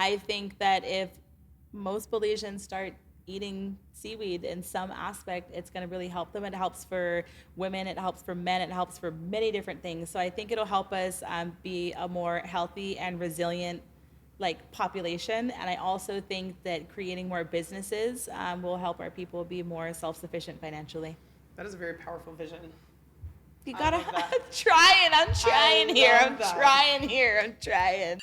I think that if most Belizeans start eating seaweed in some aspect, it's going to really help them. It helps for women, it helps for men, it helps for many different things. So I think it'll help us be a more healthy and resilient like population. And I also think that creating more businesses will help our people be more self-sufficient financially. That is a very powerful vision. You I gotta love that. I'm trying here. love I'm that. trying here. I'm trying.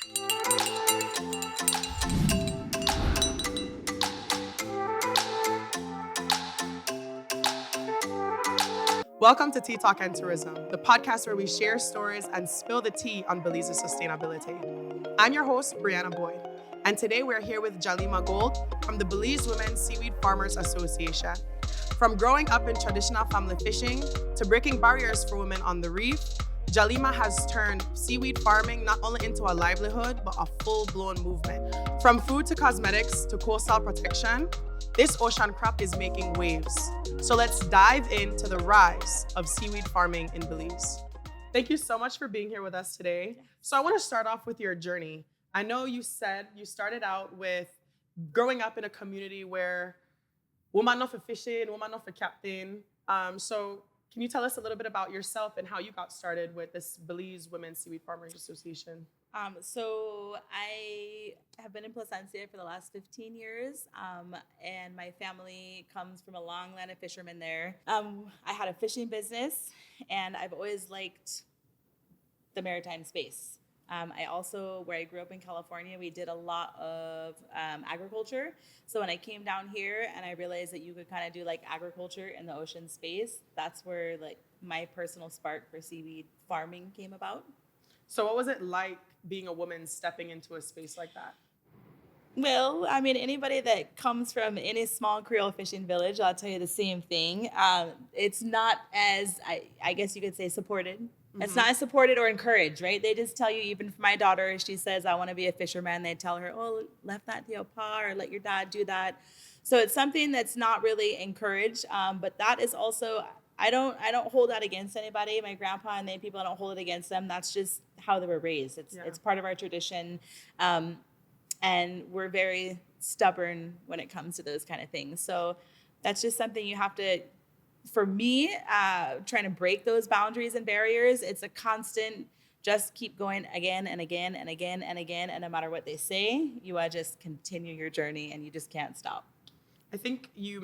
Welcome to Tea Talk and Tourism, the podcast where we share stories and spill the tea on Belize's sustainability. I'm your host, Brianna Boyd, and today we're here with Jalima Gold from the Belize Women Seaweed Farmers Association. From growing up in traditional family fishing to breaking barriers for women on the reef, Jalima has turned seaweed farming not only into a livelihood, but a full-blown movement. From food to cosmetics to coastal protection, this ocean crop is making waves. So let's dive into the rise of seaweed farming in Belize. Thank you so much for being here with us today. So I want to start off with your journey. I know you said you started out with growing up in a community where woman not for fishing, woman not for captain. So can you tell us a little bit about yourself and how you got started with this Belize Women Seaweed Farmers Association? So I have been in Placencia for the last 15 years, and my family comes from a long line of fishermen there. I had a fishing business, and I've always liked the maritime space. I also, where I grew up in California, we did a lot of agriculture. So when I came down here and I realized that you could kind of do like agriculture in the ocean space, that's where like my personal spark for seaweed farming came about. So what was it like being a woman stepping into a space like that? Well, I mean, anybody that comes from any small Creole fishing village, I'll tell you the same thing. It's not as, I guess you could say, supported. Mm-hmm. It's not as supported or encouraged, right? They just tell you, even for my daughter, she says, I want to be a fisherman. They tell her, oh, left that to your pa, or let your dad do that. So it's something that's not really encouraged. But that is also, I don't hold that against anybody. My grandpa and they people, I don't hold it against them. That's just how they were raised. It's part of our tradition. And we're very stubborn when it comes to those kind of things. So that's just something you have to, for me, trying to break those boundaries and barriers, it's a constant, just keep going again and again and again and again. And no matter what they say, you just continue your journey and you just can't stop. I think you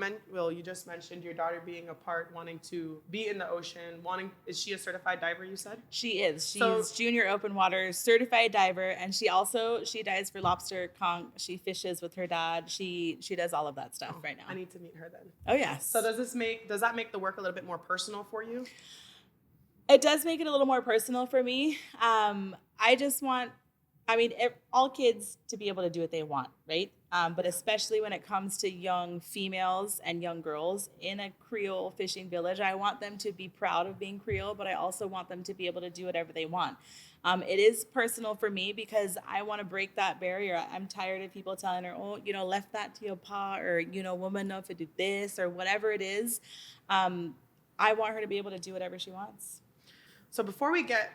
just mentioned your daughter being a part, wanting to be in the ocean, is she a certified diver, you said? She is. She's junior open water certified diver, and she dives for lobster, conch. She fishes with her dad. She does all of that stuff right now. I need to meet her then. Oh, yes. So does that make the work a little bit more personal for you? It does make it a little more personal for me. All kids to be able to do what they want, right? But especially when it comes to young females and young girls in a Creole fishing village, I want them to be proud of being Creole, but I also want them to be able to do whatever they want. It is personal for me because I want to break that barrier. I'm tired of people telling her, oh, left that to your pa, or, woman know if to do this, or whatever it is. I want her to be able to do whatever she wants. So before we get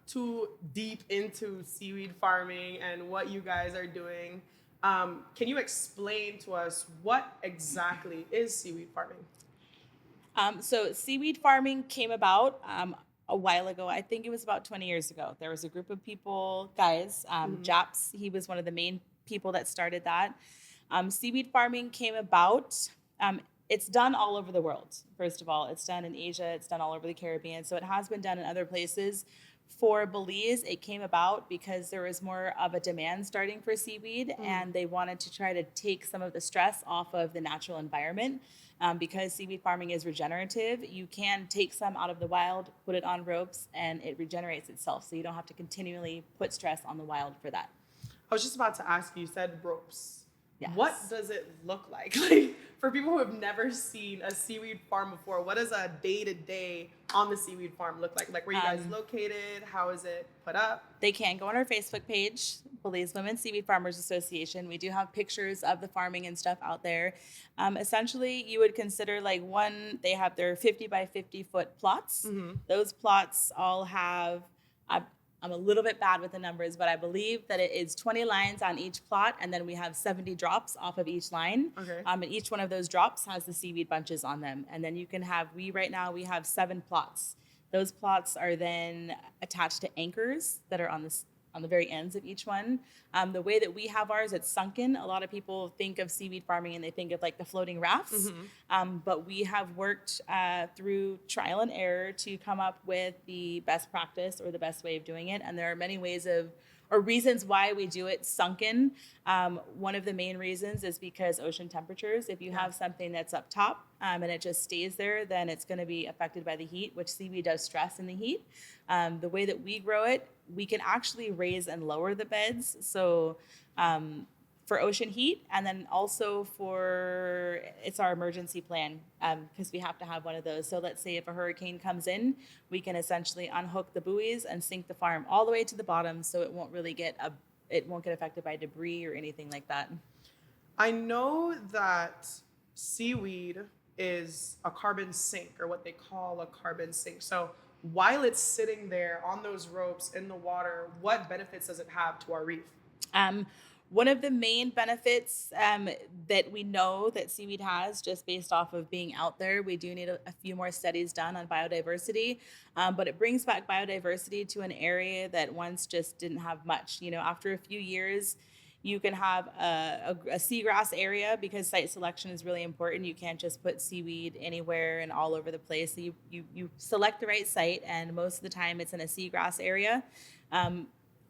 too deep into seaweed farming and what you guys are doing, can you explain to us what exactly is seaweed farming? So seaweed farming came about a while ago. I think it was about 20 years ago. There was a group of people, guys, Japs, he was one of the main people that started that. Seaweed farming came about. It's done all over the world. First of all, it's done in Asia. It's done all over the Caribbean. So it has been done in other places. For Belize, it came about because there was more of a demand starting for seaweed, and they wanted to try to take some of the stress off of the natural environment. Because seaweed farming is regenerative, you can take some out of the wild, put it on ropes, and it regenerates itself. So you don't have to continually put stress on the wild for that. I was just about to ask you said ropes. Yes. What does it look like? Like, for people who have never seen a seaweed farm before, what does a day-to-day on the seaweed farm look like? Like, where are you guys located? How is it put up? They can go on our Facebook page, Belize Women Seaweed Farmers Association. We do have pictures of the farming and stuff out there. Essentially, you would consider they have their 50 by 50 foot plots. Mm-hmm. Those plots all have I'm a little bit bad with the numbers, but I believe that it is 20 lines on each plot, and then we have 70 drops off of each line. Okay. And each one of those drops has the seaweed bunches on them. And then you can have, right now we have 7 plots. Those plots are then attached to anchors that are on the very ends of each one. The way that we have ours, it's sunken. A lot of people think of seaweed farming and they think of like the floating rafts. But we have worked through trial and error to come up with the best practice or the best way of doing it. And there are many ways or reasons why we do it sunken. One of the main reasons is because ocean temperatures. If you have something that's up top and it just stays there, then it's going to be affected by the heat, which seaweed does stress in the heat. The way that we grow it, we can actually raise and lower the beds. So for ocean heat, and then also it's our emergency plan because we have to have one of those. So let's say if a hurricane comes in, we can essentially unhook the buoys and sink the farm all the way to the bottom, so it won't really get affected by debris or anything like that. I know that seaweed is a carbon sink, or what they call a carbon sink. So while it's sitting there on those ropes in the water, what benefits does it have to our reef? One of the main benefits that we know that seaweed has, just based off of being out there, we do need a few more studies done on biodiversity, but it brings back biodiversity to an area that once just didn't have much. After a few years, you can have a seagrass area, because site selection is really important. You can't just put seaweed anywhere and all over the place. So you select the right site, and most of the time it's in a seagrass area.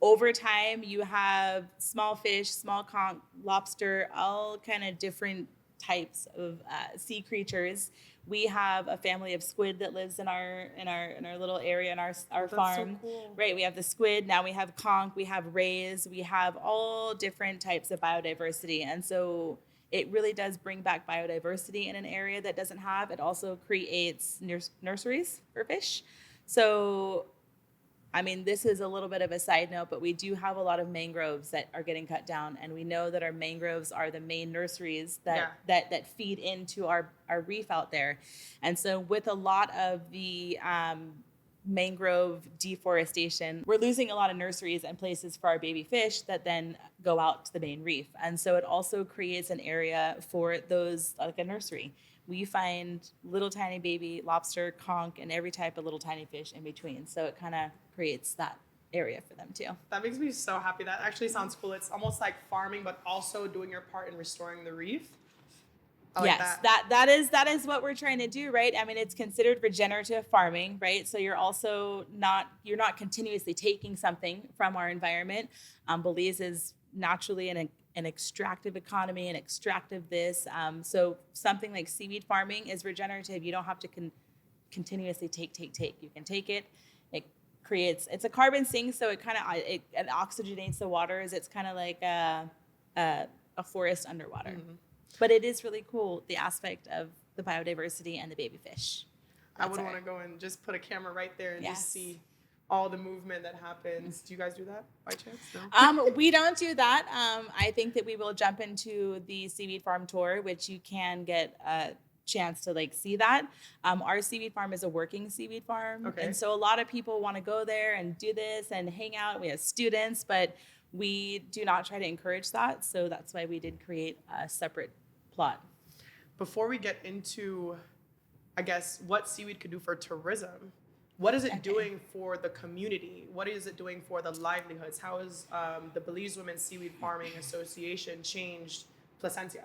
Over time, you have small fish, small conch, lobster, all kind of different types of sea creatures. We have a family of squid that lives in our little area in our farm. So cool. Right, we have the squid. Now we have conch. We have rays. We have all different types of biodiversity, and so it really does bring back biodiversity in an area that doesn't have. It also creates nurseries for fish. So, this is a little bit of a side note, but we do have a lot of mangroves that are getting cut down, and we know that our mangroves are the main nurseries that feed into our reef out there. And so with a lot of the mangrove deforestation, we're losing a lot of nurseries and places for our baby fish that then go out to the main reef. And so it also creates an area for those, like a nursery. We find little tiny baby lobster, conch, and every type of little tiny fish in between. So it kind of creates that area for them too. That makes me so happy. That actually sounds cool. It's almost like farming, but also doing your part in restoring the reef. Yes, that is what we're trying to do, right? It's considered regenerative farming, right? So you're not continuously taking something from our environment. Belize is naturally an extractive economy, and extractive this. So something like seaweed farming is regenerative. You don't have to continuously take. You can take it. It's a carbon sink, so it oxygenates the waters. It's kind of like a forest underwater. Mm-hmm. But it is really cool, the aspect of the biodiversity and the baby fish. I would want to go and just put a camera right there and just see all the movement that happens. Do you guys do that by chance? No? We don't do that. I think that we will jump into the seaweed farm tour, which you can get a chance to see that. Our seaweed farm is a working seaweed farm. Okay. And so a lot of people want to go there and do this and hang out. We have students, but we do not try to encourage that. So that's why we did create a separate plot. Before we get into, I guess, what seaweed could do for tourism, what is it doing for the community? What is it doing for the livelihoods? How has the Belize Women's Seaweed Farming Association changed Placencia?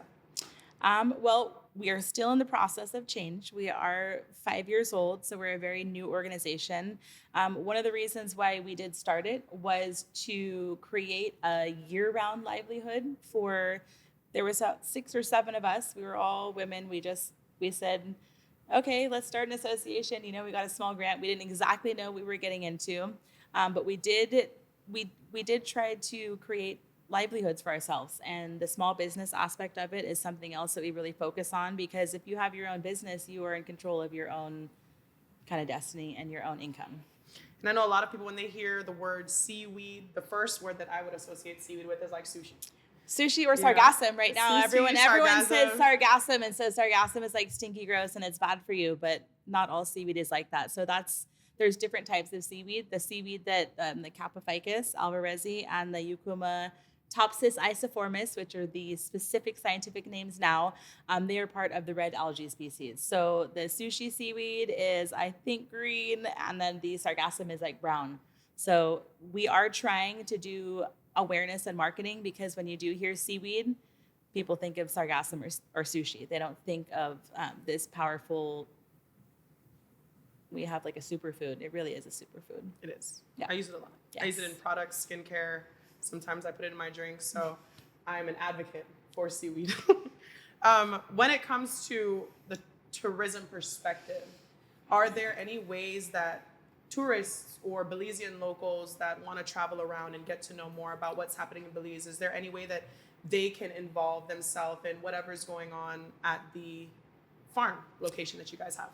Well, we are still in the process of change. We are 5 years old, so we're a very new organization. One of the reasons why we did start it was to create a year-round livelihood there was 6 or 7 of us. We were all women. We said, okay, let's start an association. We got a small grant. We didn't exactly know what we were getting into, but we did try to create livelihoods for ourselves. And the small business aspect of it is something else that we really focus on, because if you have your own business, you are in control of your own kind of destiny and your own income. And I know a lot of people, when they hear the word seaweed, the first word that I would associate seaweed with is like sushi. Sushi or sargassum right now. Sushi, everyone says sargassum, and says sargassum is like stinky gross and it's bad for you, but not all seaweed is like that. So that's there's different types of seaweed. The seaweed that the Capophycus alvarezi and the Eucuma Topsis isoformis, which are the specific scientific names now, they are part of the red algae species. So the sushi seaweed is, I think, green, and then the sargassum is like brown. So we are trying to do awareness and marketing, because when you do hear seaweed, people think of sargassum or sushi. They don't think of this powerful, we have like a superfood. It really is a superfood. It is. Yeah. I use it a lot. Yes. I use it in products, skincare. Sometimes I put it in my drinks. So I'm an advocate for seaweed. When it comes to the tourism perspective, are there any ways that tourists or Belizean locals that want to travel around and get to know more about what's happening in Belize, is there any way that they can involve themselves in whatever's going on at the farm location that you guys have?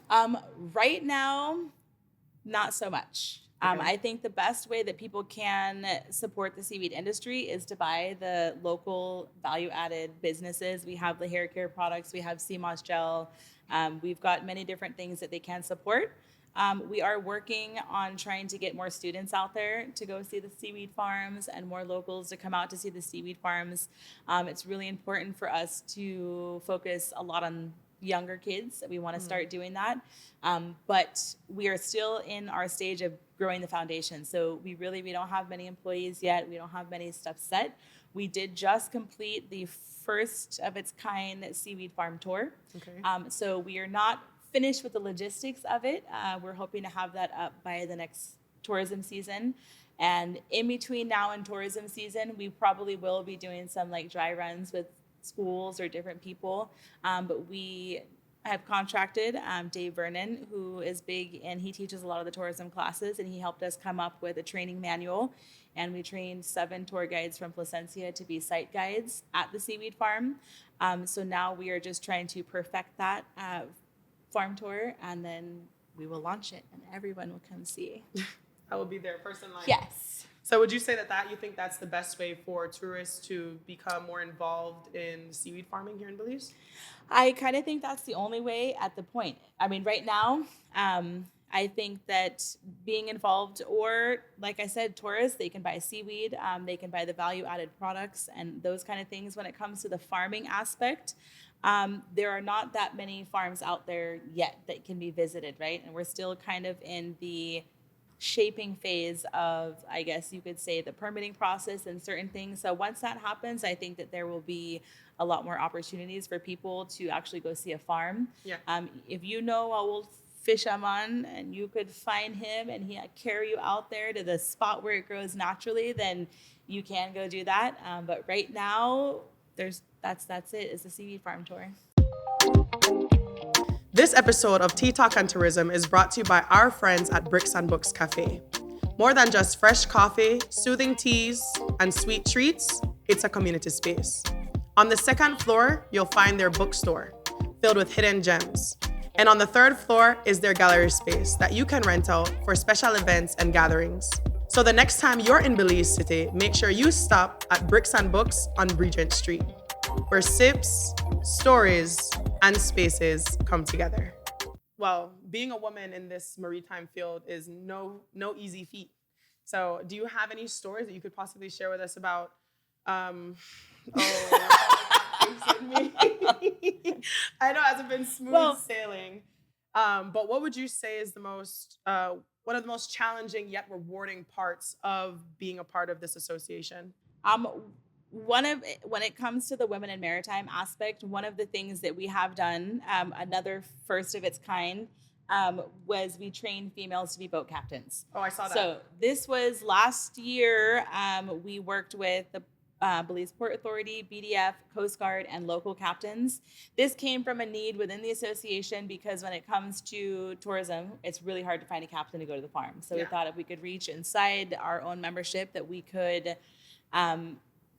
Right now, not so much. Okay. I think the best way that people can support the seaweed industry is to buy the local value-added businesses. We have the hair care products. We have sea moss gel. We've got many different things that they can support. We are working on trying to get more students out there to go see the seaweed farms and more locals to come out to see the seaweed farms. It's really important for us to focus a lot on younger kids. We want to start doing that. But we are still in our stage of growing the foundation. So we don't have many employees yet. We don't have many stuff set. We did just complete the first of its kind seaweed farm tour. Okay. So we are not finished with the logistics of it. We're hoping to have that up by the next tourism season. And in between now and tourism season, we probably will be doing some like dry runs with schools or different people. But we have contracted Dave Vernon, who is big, and he teaches a lot of the tourism classes, and he helped us come up with a training manual. And we trained 7 tour guides from Placencia to be site guides at the seaweed farm. So now we are just trying to perfect that farm tour, and then we will launch it and everyone will come see. I will be there first in line. Yes. So would you say that you think that's the best way for tourists to become more involved in seaweed farming here in Belize? I kind of think that's the only way at the point. I mean, right now, I think that being involved, or like I said, tourists, they can buy seaweed, they can buy the value-added products and those kind of things. When it comes to the farming aspect, there are not that many farms out there yet that can be visited, right? And we're still kind of in the shaping phase of, I guess you could say, the permitting process and certain things. So once that happens, I think that there will be a lot more opportunities for people to actually go see a farm. Yeah. If you know a old fisherman and you could find him and he carry you out there to the spot where it grows naturally, then you can go do that. But right now, that's it. It's the seaweed farm tour. This episode of Tea Talk and Tourism is brought to you by our friends at Bricks and Books Cafe. More than just fresh coffee, soothing teas, and sweet treats, it's a community space. On the second floor, you'll find their bookstore, filled with hidden gems. And on the third floor is their gallery space that you can rent out for special events and gatherings. So the next time you're in Belize City, make sure you stop at Bricks and Books on Regent Street, where sips, stories, and spaces come together. Well, being a woman in this maritime field is no easy feat. So do you have any stories that you could possibly share with us about, I know it hasn't been smooth sailing, but what would you say is one of the most challenging yet rewarding parts of being a part of this association? When it comes to the women in maritime aspect, one of the things that we have done, another first of its kind, was we trained females to be boat captains. Oh, I saw that. So this was last year. We worked with the Belize Port Authority, BDF, Coast Guard, and local captains. This came from a need within the association because when it comes to tourism, it's really hard to find a captain to go to the farm. So we thought if we could reach inside our own membership that we could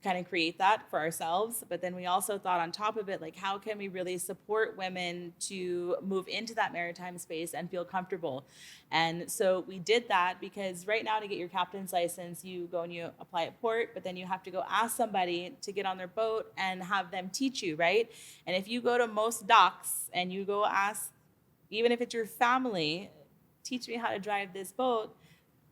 kind of create that for ourselves. But then we also thought on top of it, like, how can we really support women to move into that maritime space and feel comfortable? And so we did that because right now to get your captain's license, you go and you apply at port, but then you have to go ask somebody to get on their boat and have them teach you, right? And if you go to most docks and you go ask, even if it's your family, teach me how to drive this boat,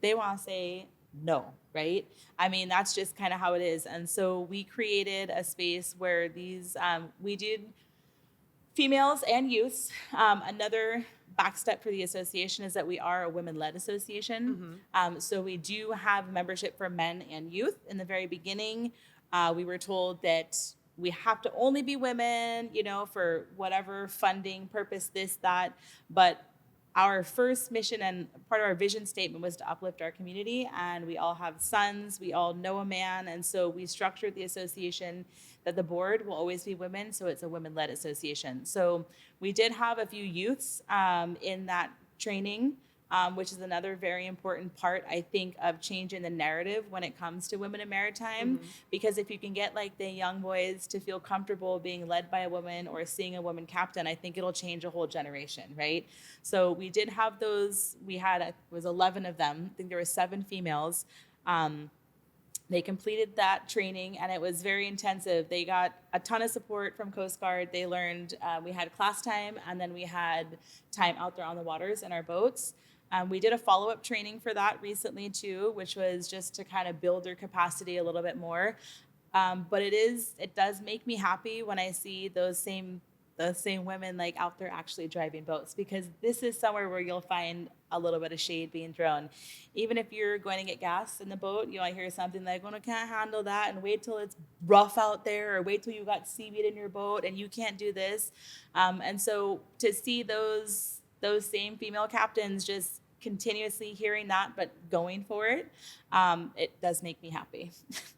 they want to say no, right? I mean, that's just kind of how it is. And so we created a space where we did females and youths. Another back step for the association is that we are a women-led association. So we do have membership for men and youth. In the very beginning, we were told that we have to only be women, for whatever funding purpose, this, that. But our first mission and part of our vision statement was to uplift our community, and we all have sons, we all know a man, and so we structured the association that the board will always be women, so it's a women-led association. So we did have a few youths in that training, which is another very important part, I think, of changing the narrative when it comes to women in maritime. Because if you can get like the young boys to feel comfortable being led by a woman or seeing a woman captain, I think it'll change a whole generation, right? So we did have those. It was 11 of them. I think there were 7 females. They completed that training, and it was very intensive. They got a ton of support from Coast Guard. They learned, we had class time, and then we had time out there on the waters in our boats. We did a follow-up training for that recently too, which was just to kind of build their capacity a little bit more. But it does make me happy when I see those same women like out there actually driving boats, because this is somewhere where you'll find a little bit of shade being thrown. Even if you're going to get gas in the boat, I hear something like, "Oh, I can't handle that," and wait till it's rough out there, or wait till you got seaweed in your boat and you can't do this. And so to see those same female captains just continuously hearing that but going for it, it does make me happy.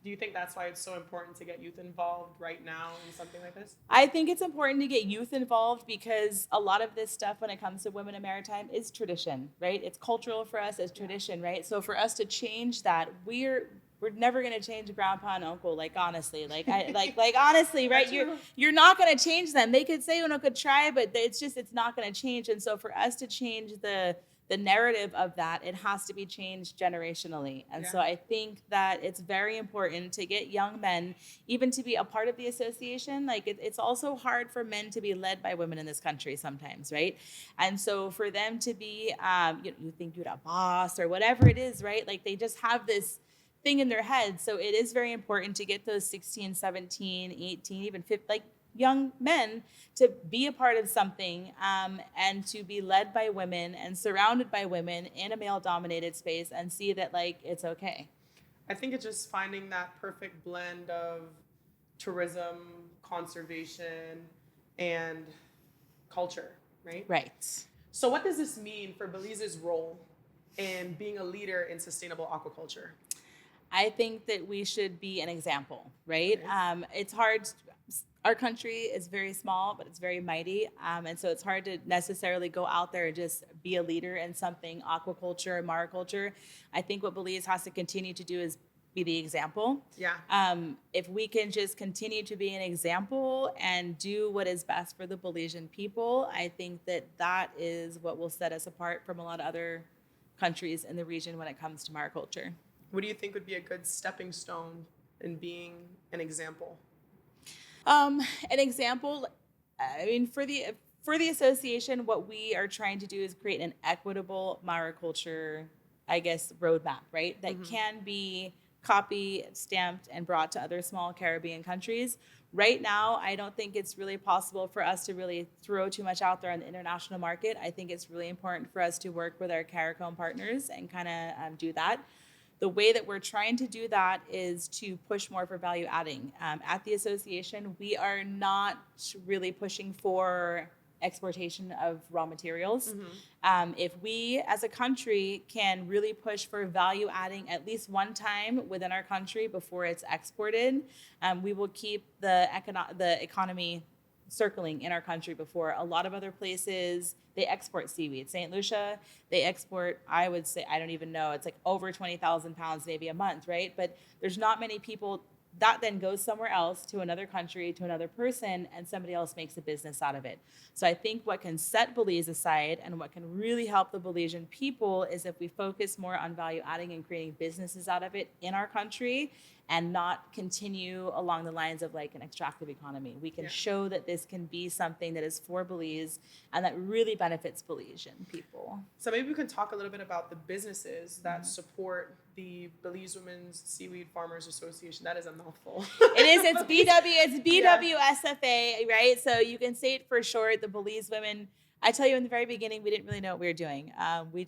Do you think that's why it's so important to get youth involved right now in something like this? I think it's important to get youth involved because a lot of this stuff when it comes to women in maritime is tradition, right? It's cultural for us as tradition, right? So for us to change that, we're never going to change grandpa and uncle, like honestly, like honestly, right? You're not going to change them. They could say, could try, but it's not going to change. And so for us to change the narrative of that, it has to be changed generationally. And so I think that it's very important to get young men even to be a part of the association. Like it's also hard for men to be led by women in this country sometimes, right? And so for them to be, you think you're a boss or whatever it is, right? Like they just have this thing in their head. So it is very important to get those 16, 17, 18, even 15, like young men to be a part of something and to be led by women and surrounded by women in a male-dominated space and see that like it's okay. I think it's just finding that perfect blend of tourism, conservation, and culture, right? Right. So what does this mean for Belize's role in being a leader in sustainable aquaculture? I think that we should be an example, right? Okay. It's hard. Our country is very small, but it's very mighty. And so it's hard to necessarily go out there and just be a leader in something aquaculture or mariculture. I think what Belize has to continue to do is be the example. Yeah. If we can just continue to be an example and do what is best for the Belizean people, I think that is what will set us apart from a lot of other countries in the region when it comes to mariculture. What do you think would be a good stepping stone in being an example? An example, I mean, for the association, what we are trying to do is create an equitable mariculture, I guess, roadmap, right? That can be copied, stamped, and brought to other small Caribbean countries. Right now, I don't think it's really possible for us to really throw too much out there on the international market. I think it's really important for us to work with our CARICOM partners and kind of do that. The way that we're trying to do that is to push more for value adding. At the association, we are not really pushing for exportation of raw materials. If we as a country can really push for value adding at least one time within our country before it's exported, we will keep the economy circling in our country. Before a lot of other places, they export seaweed. St. Lucia, they export, I would say, I don't even know, it's like over 20,000 pounds maybe a month, right? But there's not many people that then goes somewhere else, to another country, to another person, and somebody else makes a business out of it. So I think what can set Belize aside and what can really help the Belizean people is if we focus more on value adding and creating businesses out of it in our country, and not continue along the lines of like an extractive economy. We can show that this can be something that is for Belize and that really benefits Belizean people. So maybe we can talk a little bit about the businesses that support the Belize Women's Seaweed Farmers Association. That is a mouthful. It's BWSFA, right? So you can say it for short, the Belize Women. I tell you, in the very beginning, we didn't really know what we were doing. We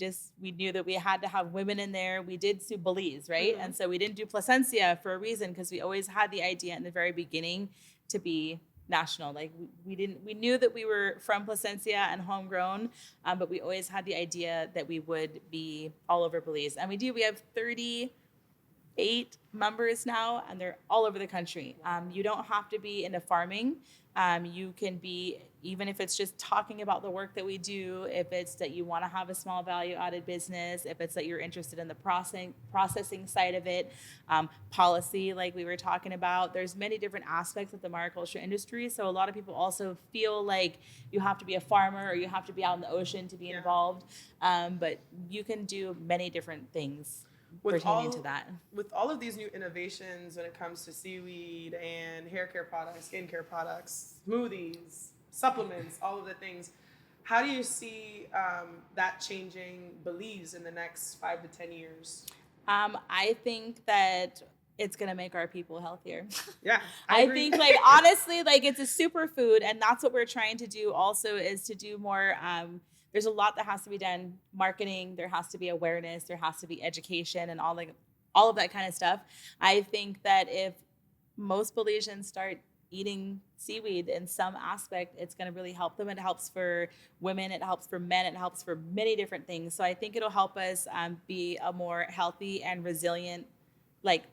knew that we had to have women in there. We did sue Belize, right? And so we didn't do Placencia for a reason, because we always had the idea in the very beginning to be national. Like we knew that we were from Placencia and homegrown, but we always had the idea that we would be all over Belize. And we do. We have 38 members now, and they're all over the country. You don't have to be into farming. You can be, even if it's just talking about the work that we do, if it's that you want to have a small value added business, if it's that you're interested in the processing side of it, policy, like we were talking about. There's many different aspects of the mariculture industry. So a lot of people also feel like you have to be a farmer or you have to be out in the ocean to be involved. But you can do many different things pertaining to that. With all of these new innovations when it comes to seaweed and hair care products, skin care products, smoothies, supplements, all of the things, how do you see that changing Belize in the next 5 to 10 years? I think that it's going to make our people healthier. Yeah, I think, like, honestly, like, it's a superfood, and that's what we're trying to do also, is to do more. There's a lot that has to be done. Marketing, there has to be awareness, there has to be education, and all of that kind of stuff. I think that if most Belizeans start eating seaweed in some aspect, it's going to really help them. It helps for women, it helps for men, it helps for many different things. So I think it'll help us be a more healthy and resilient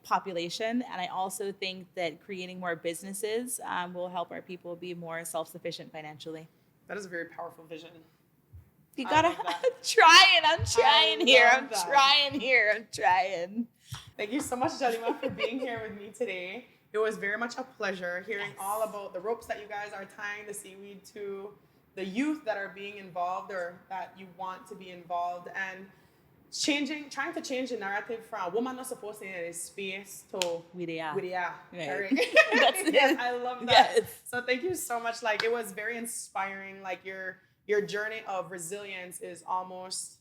population. And I also think that creating more businesses will help our people be more self-sufficient financially. That is a very powerful vision. You gotta, I'm trying here. Thank you so much, Jalima, for being here with me today. It was very much a pleasure hearing all about the ropes that you guys are tying the seaweed to, the youth that are being involved or that you want to be involved, and trying to change the narrative from woman not supposed to be in space to Right. Right. That's it. Yes, I love that. Yes. So thank you so much. Like, it was very inspiring. Like, your journey of resilience is almost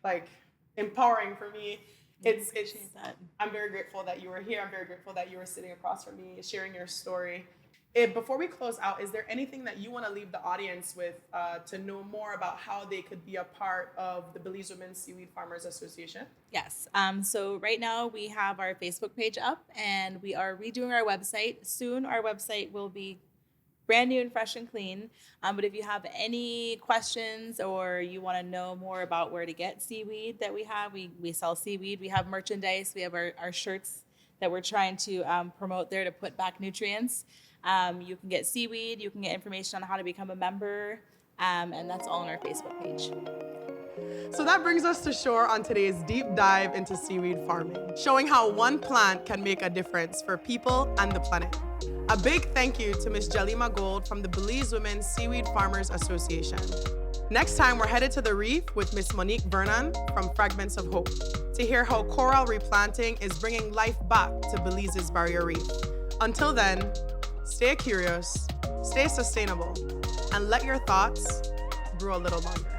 like empowering for me. It's that. I'm very grateful that you were here. I'm very grateful that you were sitting across from me, sharing your story. Before we close out, is there anything that you want to leave the audience with to know more about how they could be a part of the Belize Women's Seaweed Farmers Association? Yes. So right now we have our Facebook page up, and we are redoing our website. Soon our website will be brand new and fresh and clean. But if you have any questions or you want to know more about where to get seaweed that we have, we sell seaweed. We have merchandise. We have our shirts that we're trying to promote there to put back nutrients. You can get seaweed. You can get information on how to become a member. And that's all on our Facebook page. So that brings us to shore on today's deep dive into seaweed farming, showing how one plant can make a difference for people and the planet. A big thank you to Miss Jalima Gold from the Belize Women's Seaweed Farmers Association. Next time, we're headed to the reef with Miss Monique Vernon from Fragments of Hope to hear how coral replanting is bringing life back to Belize's barrier reef. Until then, stay curious, stay sustainable, and let your thoughts grow a little longer.